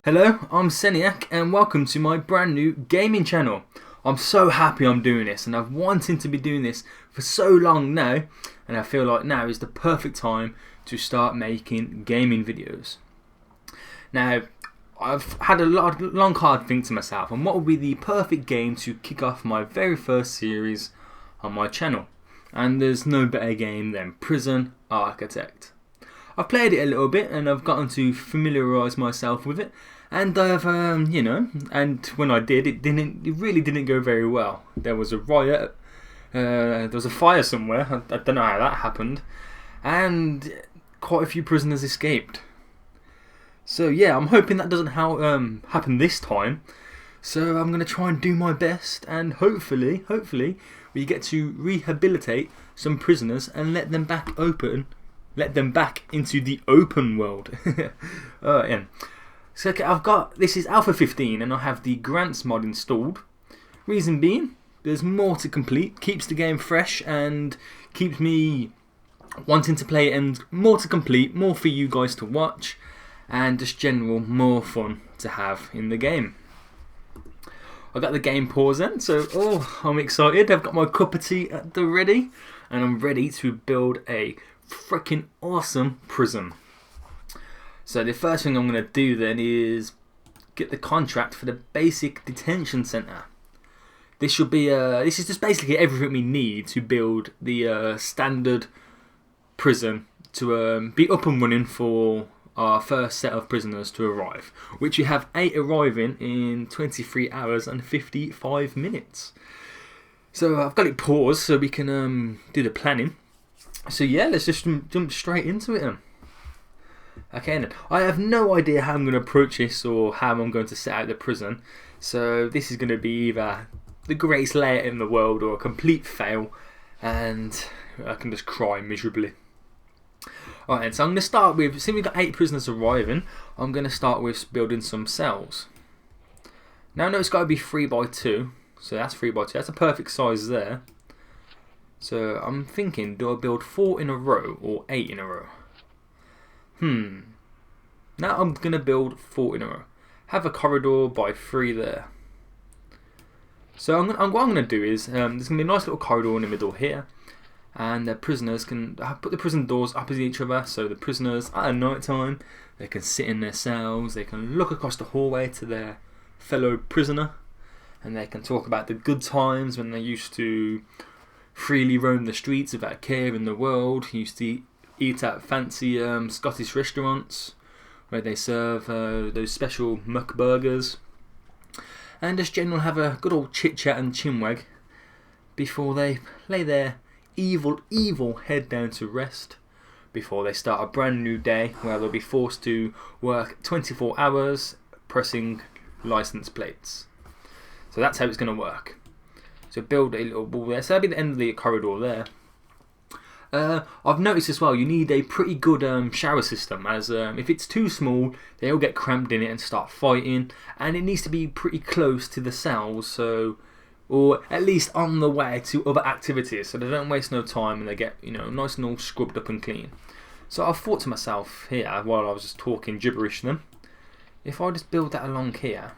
Hello, I'm Seniac and welcome to my brand new gaming channel. I'm so happy I'm doing this, and I've wanted to be doing this for so long now, and I feel like now is the perfect time to start making gaming videos. Now, I've had a long hard think to myself on what would be the perfect game to kick off my very first series on my channel, and there's no better game than Prison Architect. I've played it a little bit and I've gotten to familiarise myself with it, and I've and when I did, it really didn't go very well. There was a riot, there was a fire somewhere. I don't know how that happened, and quite a few prisoners escaped. So yeah, I'm hoping that doesn't happen this time. So I'm gonna try and do my best, and hopefully we get to rehabilitate some prisoners and let them back into the open world. Yeah. So okay, this is Alpha 15 and I have the Grants mod installed. Reason being, there's more to complete, keeps the game fresh and keeps me wanting to play it, and more to complete, more for you guys to watch, and just general more fun to have in the game. I got the game paused then, so I'm excited. I've got my cup of tea at the ready, and I'm ready to build a freaking awesome prison. So the first thing I'm going to do then is get the contract for the basic detention center. This should be this is just basically everything we need to build the standard prison to be up and running for our first set of prisoners to arrive, which we have 8 arriving in 23 hours and 55 minutes. So I've got it paused so we can do the planning. So yeah, let's just jump straight into it then. Okay then, I have no idea how I'm going to approach this or how I'm going to set out the prison. So this is going to be either the greatest layout in the world or a complete fail, and I can just cry miserably. Alright, so I'm going to start with, since we've got 8 prisoners arriving, I'm going to start with building some cells. Now I know it's got to be 3 by 2, so that's 3 by 2, that's a perfect size there. So I'm thinking, do I build 4 in a row or 8 in a row? Now I'm going to build 4 in a row. Have a corridor by 3 there. So what I'm going to do is, there's going to be a nice little corridor in the middle here, and the prisoners can put the prison doors opposite each other, so the prisoners at night time, they can sit in their cells, they can look across the hallway to their fellow prisoner, and they can talk about the good times when they used to freely roam the streets without care in the world. Used to eat at fancy Scottish restaurants where they serve those special muck burgers, and just generally have a good old chit chat and chinwag before they lay their evil head down to rest, before they start a brand new day where they'll be forced to work 24 hours pressing license plates. So that's how it's going to work. So build a little wall there. So that'll be the end of the corridor there. I've noticed as well, you need a pretty good shower system, as if it's too small, they all get cramped in it and start fighting, and it needs to be pretty close to the cells, so, or at least on the way to other activities, so they don't waste no time and they get, you know, nice and all scrubbed up and clean. So I thought to myself here, while I was just talking gibberish to them, if I just build that along here.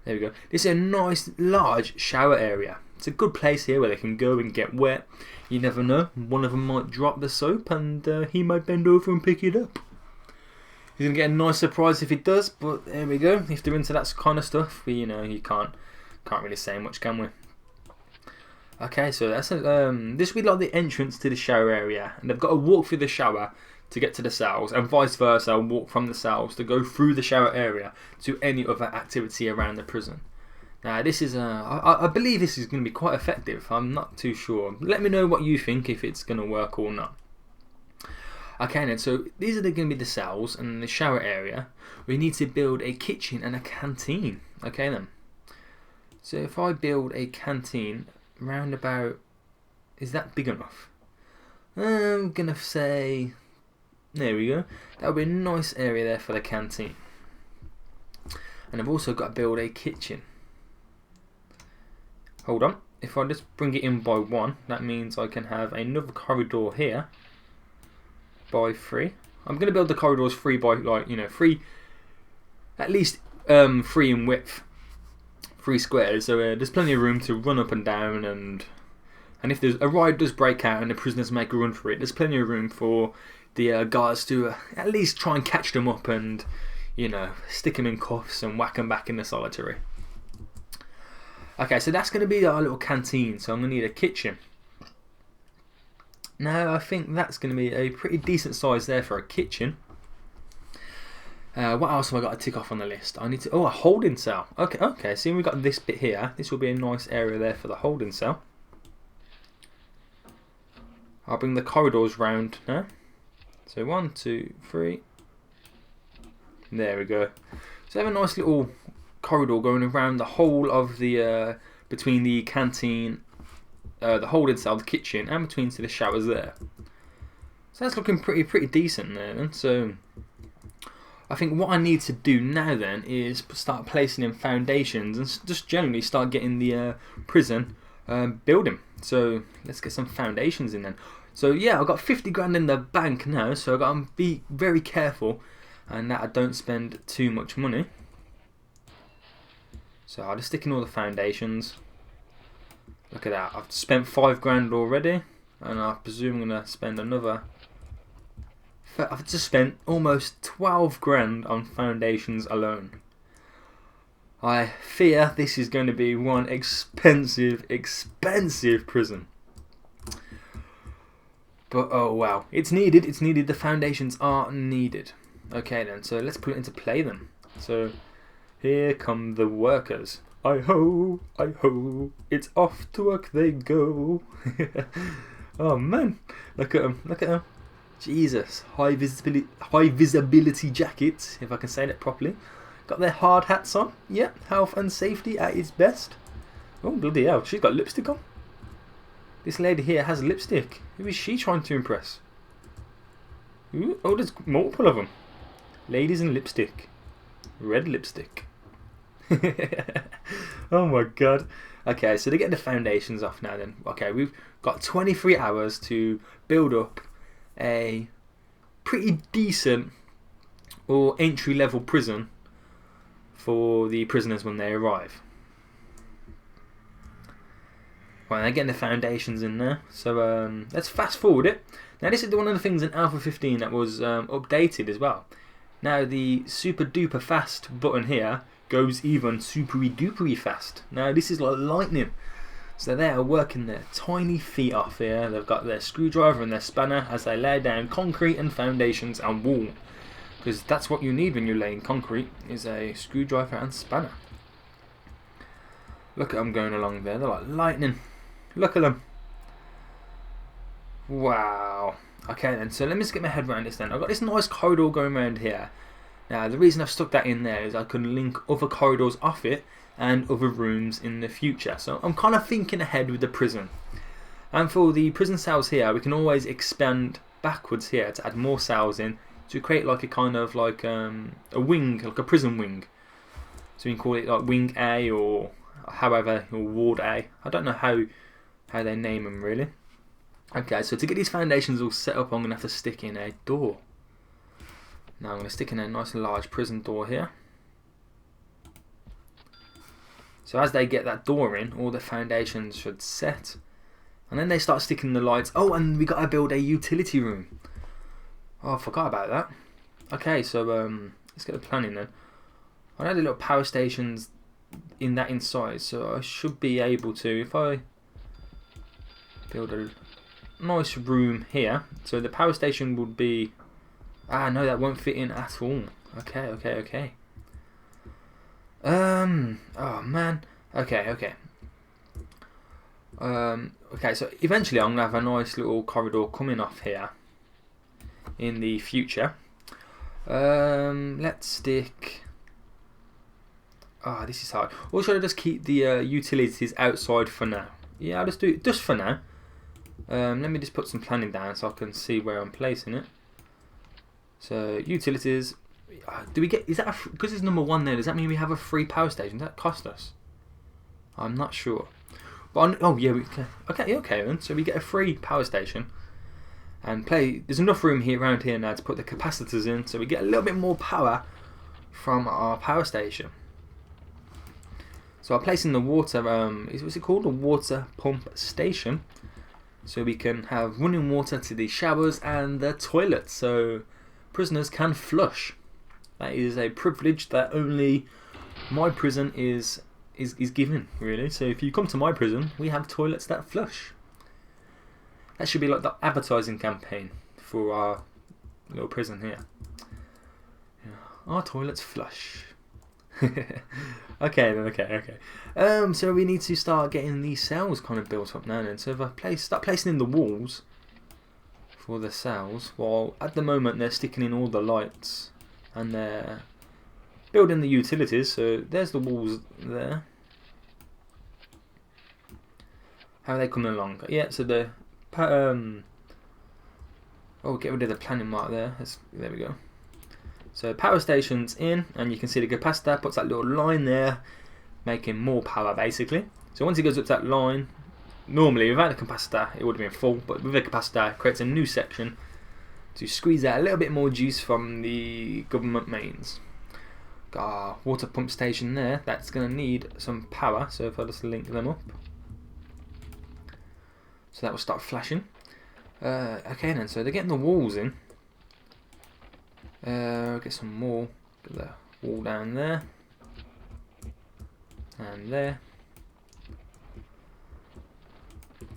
There we go. This is a nice large shower area. It's a good place here where they can go and get wet. You never know, one of them might drop the soap and he might bend over and pick it up. He's going to get a nice surprise if he does, but there we go. If they're into that kind of stuff, you can't really say much, can we? Okay, so that's this will be like the entrance to the shower area, and they've got to walk through the shower to get to the cells, and vice versa, walk from the cells to go through the shower area to any other activity around the prison. Now this is I believe this is going to be quite effective. I'm not too sure. Let me know what you think, if it's going to work or not. Okay then, so these are going to be the cells and the shower area. We need to build a kitchen and a canteen. Okay then. So if I build a canteen round about, is that big enough? I'm going to say, there we go. That would be a nice area there for the canteen. And I've also got to build a kitchen. Hold on, if I just bring it in by 1, that means I can have another corridor here by 3. I'm going to build the corridors 3 by, like, you know, 3, at least 3 in width, 3 squares. So there's plenty of room to run up and down, and if there's a riot does break out and the prisoners make a run for it, there's plenty of room for the guards to at least try and catch them up and, you know, stick them in cuffs and whack them back in the solitary. Okay, so that's going to be our little canteen. So I'm going to need a kitchen. Now I think that's going to be a pretty decent size there for a kitchen. What else have I got to tick off on the list? I need to... Oh, a holding cell. Okay. See, we've got this bit here. This will be a nice area there for the holding cell. I'll bring the corridors round now. So 1, 2, 3. There we go. So I have a nice little corridor going around the whole of the... between the canteen, the holding cell, the kitchen, and between the showers there. So that's looking pretty decent there then. So I think what I need to do now then is start placing in foundations and just generally start getting the prison building. So let's get some foundations in then. So yeah, I've got 50 grand in the bank now, so I've got to be very careful and that I don't spend too much money. So I'll just stick in all the foundations. Look at that, I've spent 5 grand already, and I presume I'm going to spend another... I've just spent almost 12 grand on foundations alone. I fear this is going to be one expensive prison. But oh wow, it's needed, the foundations are needed. Okay then, so let's put it into play then. So here come the workers. I-ho, it's off to work they go. Oh man, look at them. Jesus, high visibility jackets, if I can say that properly. Got their hard hats on. Yep, health and safety at its best. Oh bloody hell, she's got lipstick on. This lady here has lipstick. Who is she trying to impress? Ooh, oh, there's multiple of them. Ladies in lipstick. Red lipstick. Oh my god. Okay, so they're getting the foundations off now then. Okay, we've got 23 hours to build up a pretty decent or entry level prison for the prisoners when they arrive. Right, they're getting the foundations in there. So let's fast forward it. Now this is one of the things in Alpha 15 that was updated as well. Now the super duper fast button here goes even supery dupery fast. Now this is like lightning. So they are working their tiny feet off here. They've got their screwdriver and their spanner as they lay down concrete and foundations and wall. Because that's what you need when you're laying concrete, is a screwdriver and spanner. Look at them going along there. They're like lightning. Look at them. Wow. Okay then, so let me just get my head around this then. I've got this nice corridor going around here. Now the reason I've stuck that in there is I can link other corridors off it and other rooms in the future. So I'm kind of thinking ahead with the prison. And for the prison cells here, we can always expand backwards here to add more cells in to create like a kind of like a wing, like a prison wing. So we can call it like Wing A or however, or Ward A. I don't know how they name them really. Okay, so to get these foundations all set up, I'm going to have to stick in a door. Now I'm going to stick in a nice large prison door here. So as they get that door in, all the foundations should set. And then they start sticking the lights. Oh, and we got to build a utility room. Oh, I forgot about that. Okay, so let's get the plan in then. I know the little power stations in that inside, so I should be able to, if I build a nice room here. So the power station would be... Ah, no, that won't fit in at all. Okay. Oh man. Okay. Okay, so eventually I'm gonna have a nice little corridor coming off here in the future. Let's stick... this is hard. Or should I just keep the utilities outside for now? Yeah, I'll just do it just for now. Let me just put some planning down so I can see where I'm placing it. So utilities, do we get? Is that because it's number 1 there? Does that mean we have a free power station? Does that cost us? I'm not sure. But oh yeah, we can. Okay then. So we get a free power station, and play. There's enough room here around here now to put the capacitors in, so we get a little bit more power from our power station. So I'll place in the water, what's it called? A water pump station. So we can have running water to the showers and the toilets, so prisoners can flush. That is a privilege that only my prison is given, really. So if you come to my prison, we have toilets that flush. That should be like the advertising campaign for our little prison here. Yeah. Our toilets flush. Okay then, okay. So we need to start getting these cells kind of built up now then. So if I start placing in the walls for the cells, while at the moment they're sticking in all the lights and they're building the utilities. So there's the walls there. How are they coming along? Yeah, so the oh, get rid of the planning mark there. There we go. So power station's in, and you can see the capacitor puts that little line there, making more power basically. So once it goes up to that line, normally without the capacitor it would have been full, but with the capacitor it creates a new section to squeeze out a little bit more juice from the government mains. Got our water pump station there, that's going to need some power, so if I just link them up. So that will start flashing. Okay then, so they're getting the walls in. Get some more. Get the wall down there. And there.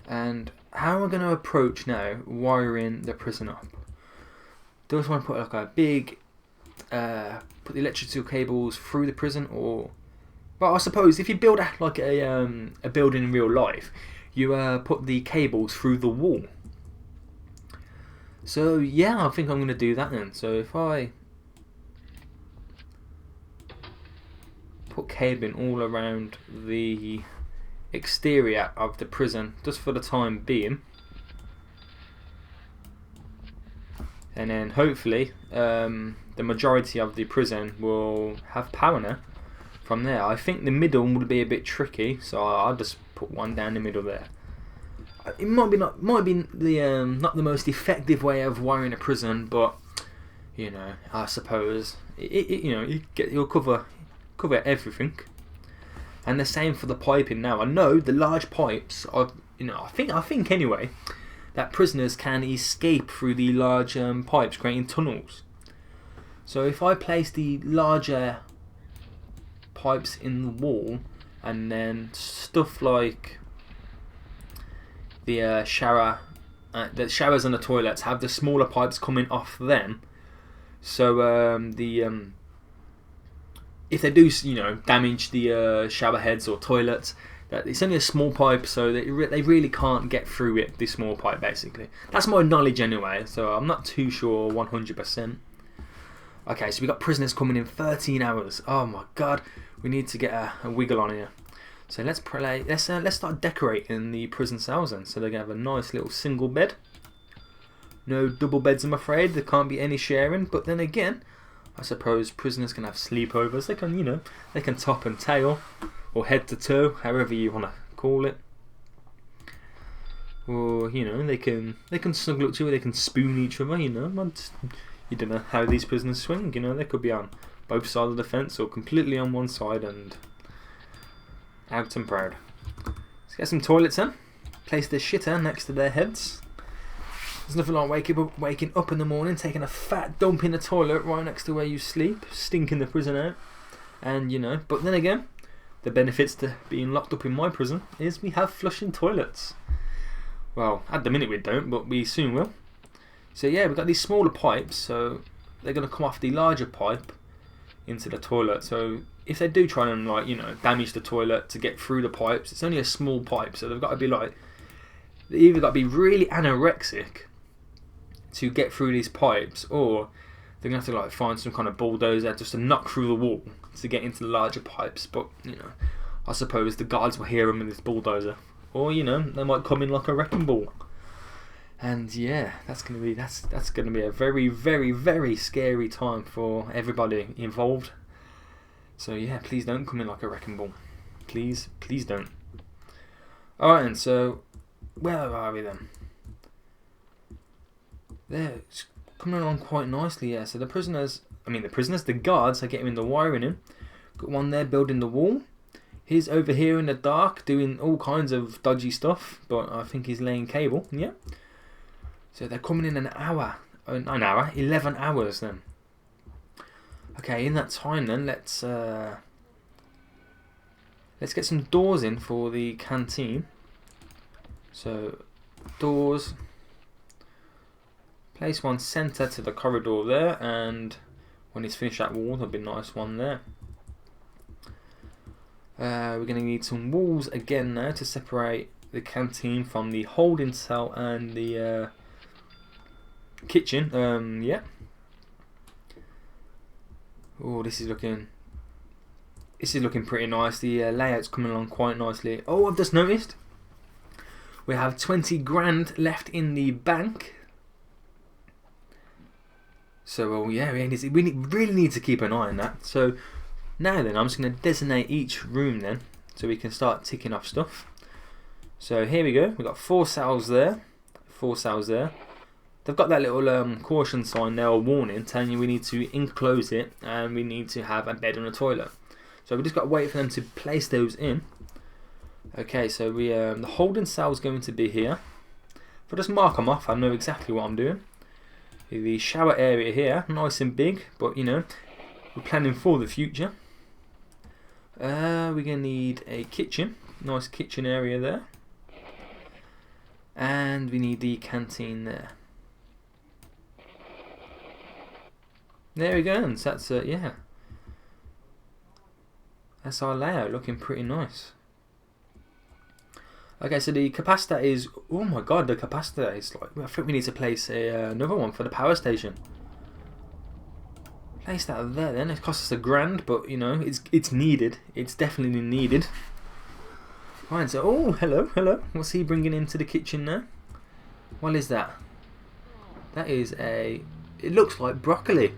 And how am I going to approach now wiring the prison up? Do I just want to put like a big, put the electrical cables through the prison, or, well, I suppose if you build like a building in real life, you put the cables through the wall. So yeah, I think I'm going to do that then. So if I put cabling all around the exterior of the prison, just for the time being, and then hopefully the majority of the prison will have power now from there. I think the middle would be a bit tricky, so I'll just put one down the middle there. It might be not the most effective way of wiring a prison, but you know, I suppose you'll cover everything. And the same for the piping now. I know the large pipes are, I think anyway, that prisoners can escape through the large pipes, creating tunnels. So if I place the larger pipes in the wall, and then stuff like the showers and the toilets have the smaller pipes coming off them, so if they do damage the shower heads or toilets, that it's only a small pipe, so they really can't get through it. The small pipe, basically. That's my knowledge anyway, so I'm not too sure 100%. Okay, so we got prisoners coming in 13 hours. Oh my god, we need to get a wiggle on here. So let's start decorating the prison cells then. So they're gonna have a nice little single bed. No double beds, I'm afraid. There can't be any sharing. But then again, I suppose prisoners can have sleepovers. They can, they can top and tail, or head to toe, however you want to call it. Or they can snuggle up to it. They can spoon each other. You don't know how these prisoners swing. They could be on both sides of the fence or completely on one side and out and proud. Let's get some toilets in. Place the shitter next to their heads. There's nothing like waking up in the morning, taking a fat dump in the toilet right next to where you sleep, stinking the prison out. And but then again, the benefits to being locked up in my prison is we have flushing toilets. Well, at the minute we don't, but we soon will. So yeah, we've got these smaller pipes, so they're going to come off the larger pipe into the toilet. So if they do try and damage the toilet to get through the pipes, it's only a small pipe, so they've got to be they either got to be really anorexic to get through these pipes, or they're going to have to find some kind of bulldozer just to knock through the wall to get into the larger pipes. But I suppose the guards will hear them with this bulldozer, or they might come in like a wrecking ball. And yeah, that's gonna be a very, very, very scary time for everybody involved. So yeah, please don't come in like a wrecking ball. Please don't. Alright, and so where are we then? There, it's coming along quite nicely, yeah. So the the guards are getting the wiring in. Got one there building the wall. He's over here in the dark doing all kinds of dodgy stuff, but I think he's laying cable, yeah. So they're coming in an hour, 11 hours then. Okay, in that time then, let's get some doors in for the canteen. So, doors. Place one centre to the corridor there, and when he's finished that wall, there'll be a nice one there. We're going to need some walls again now to separate the canteen from the holding cell and the kitchen. Yeah. Oh, this is looking pretty nice. The layout's coming along quite nicely. Oh, I've just noticed we have 20 grand left in the bank. So, yeah, we really need to keep an eye on that. So, now then, I'm just going to designate each room then, so we can start ticking off stuff. So, here we go. We've got 4 cells there. 4 cells there. They've got that little caution sign there, or warning, telling you we need to enclose it, and we need to have a bed and a toilet. So, we just got to wait for them to place those in. Okay, so the holding cell is going to be here. If I just mark them off, I know exactly what I'm doing. The shower area here, nice and big, but you know, we're planning for the future. We're going to need a kitchen, nice kitchen area there. And we need the canteen there. There we go, and that's yeah. That's our layout, looking pretty nice. Okay, so the capacitor is, oh my god, the capacitor is like, I think we need to place another one for the power station. Place that there then, it costs us £1,000, but you know, it's needed, it's definitely needed. Right, so, oh, hello, what's he bringing into the kitchen now? What is that? That is it looks like broccoli.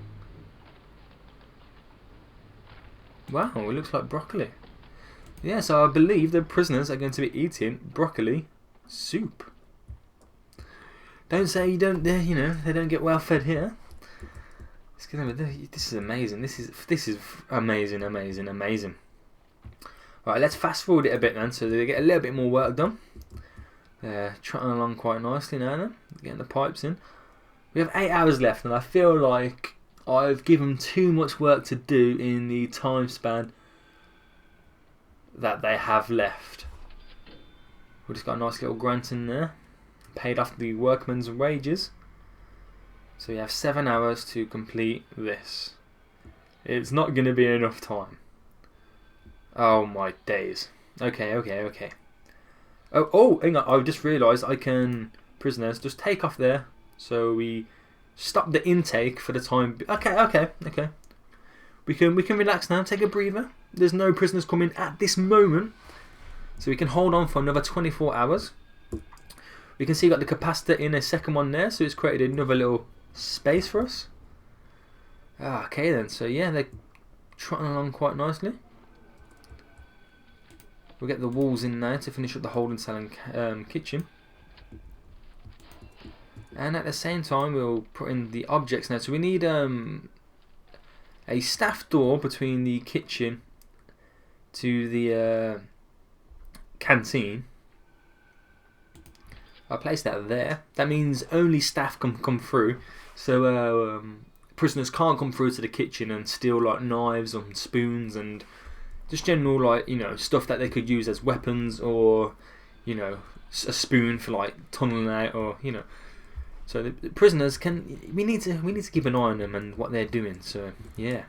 Wow, it looks like broccoli. Yeah, so I believe the prisoners are going to be eating broccoli soup. Don't say you don't. You know, they don't get well fed here. It's gonna be. This is amazing. This is amazing. Right, let's fast forward it a bit then, so they get a little bit more work done. They're trotting along quite nicely now. Then getting the pipes in. We have 8 hours left, and I feel like I've given too much work to do in the time span that they have left. We've just got a nice little grant in there, paid off the workmen's wages. So we have 7 hours to complete this. It's not going to be enough time. Oh my days. Okay. Oh, hang on, I just realised I can, prisoners, just take off there. So we stop the intake for the time. Okay. We can relax now, take a breather. There's no prisoners coming at this moment, so we can hold on for another 24 hours. We can see got the capacitor in a second one there, so it's created another little space for us. Okay then, so yeah, they're trotting along quite nicely. We'll get the walls in now to finish up the holding cell and kitchen. And at the same time, we'll put in the objects now. So we need a staff door between the kitchen to the canteen. I'll place that there. That means only staff can come through. So prisoners can't come through to the kitchen and steal like knives and spoons and just general like, you know, stuff that they could use as weapons, or you know, a spoon for like tunneling out, or you know. So the prisoners can. We need to keep an eye on them and what they're doing. So yeah.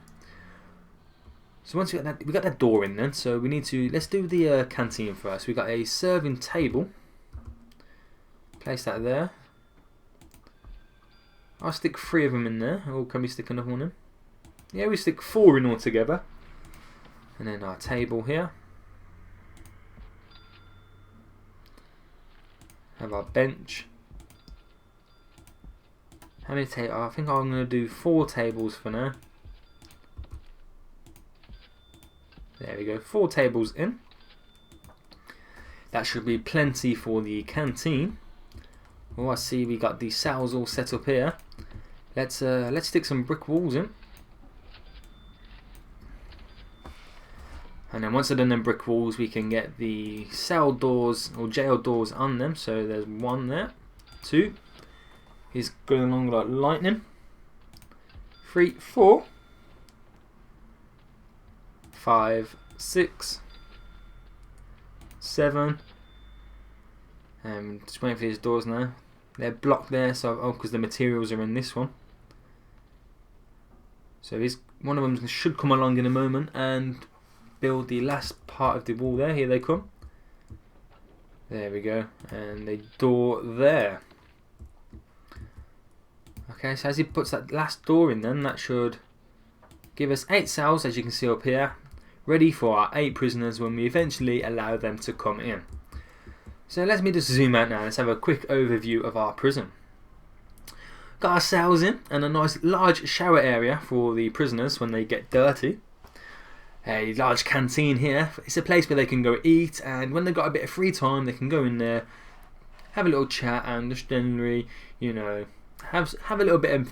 So once we got that door in then. So we need to, let's do the canteen first. We got a serving table. Place that there. I'll stick 3 of them in there. Or can we stick another one in? Yeah, we stick 4 in altogether. And then our table here. Have our bench. How many tables? I think I'm going to do 4 tables for now. There we go, 4 tables in. That should be plenty for the canteen. Oh, I see we got the cells all set up here. Let's stick some brick walls in. And then once I've done them brick walls, we can get the cell doors or jail doors on them. So there's 1 there, 2. He's going along like lightning. 3, 4, 5, 6, 7. Just waiting for these doors now. They're blocked there, so because the materials are in this one. So one of them should come along in a moment and build the last part of the wall there. Here they come. There we go, and the door there. Okay, so as he puts that last door in, then that should give us 8 cells, as you can see up here, ready for our 8 prisoners when we eventually allow them to come in. So let me just zoom out now. Let's have a quick overview of our prison. Got our cells in and a nice large shower area for the prisoners when they get dirty. A large canteen here. It's a place where they can go eat, and when they've got a bit of free time, they can go in there, have a little chat, and just generally, you know, have a little bit of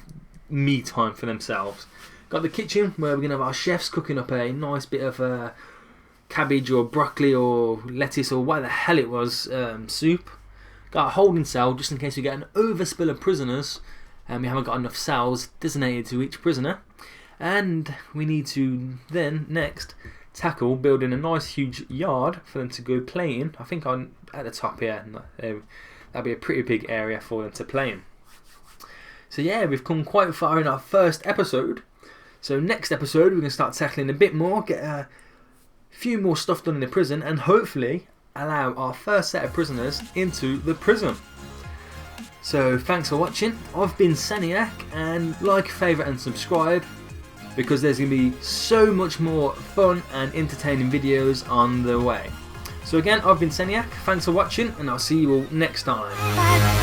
me time for themselves. Got the kitchen where we're gonna have our chefs cooking up a nice bit of cabbage or broccoli or lettuce or what the hell it was, soup. Got a holding cell just in case we get an overspill of prisoners and we haven't got enough cells designated to each prisoner. And we need to then next tackle building a nice huge yard for them to go play in. I think on at the top here, that'll be a pretty big area for them to play in. So yeah, we've come quite far in our first episode. So next episode we're going to start tackling a bit more, get a few more stuff done in the prison, and hopefully allow our first set of prisoners into the prison. So thanks for watching. I've been Seniac, and like, favourite and subscribe, because there's going to be so much more fun and entertaining videos on the way. So again, I've been Seniac, thanks for watching, and I'll see you all next time.